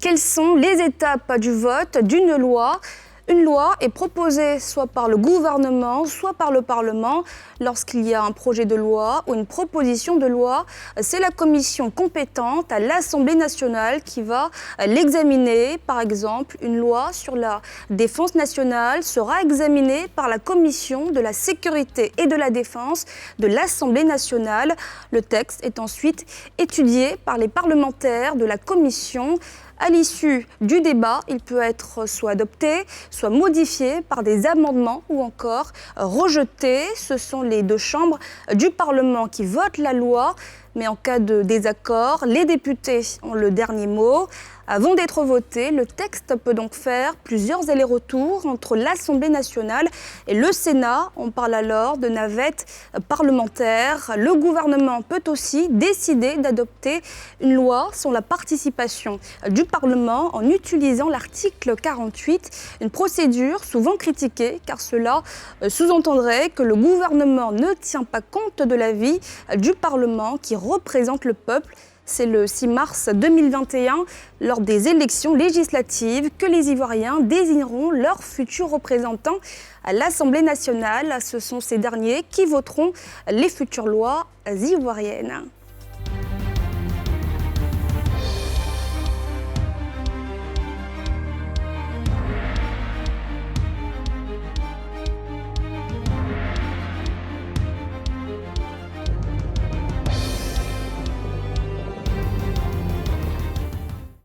Quelles sont les étapes du vote d'une loi ? Une loi est proposée soit par le gouvernement, soit par le Parlement. Lorsqu'il y a un projet de loi ou une proposition de loi, c'est la commission compétente à l'Assemblée nationale qui va l'examiner. Par exemple, une loi sur la défense nationale sera examinée par la commission de la sécurité et de la défense de l'Assemblée nationale. Le texte est ensuite étudié par les parlementaires de la commission. À l'issue du débat, il peut être soit adopté, soit modifié par des amendements ou encore rejeté. Ce sont les deux chambres du Parlement qui votent la loi. Mais en cas de désaccord, les députés ont le dernier mot. Avant d'être voté, le texte peut donc faire plusieurs allers-retours entre l'Assemblée nationale et le Sénat. On parle alors de navette parlementaire. Le gouvernement peut aussi décider d'adopter une loi sans la participation du Parlement en utilisant l'article 48, une procédure souvent critiquée car cela sous-entendrait que le gouvernement ne tient pas compte de l'avis du Parlement qui représente le peuple. C'est le 6 mars 2021, lors des élections législatives, que les Ivoiriens désigneront leurs futurs représentants à l'Assemblée nationale. Ce sont ces derniers qui voteront les futures lois ivoiriennes.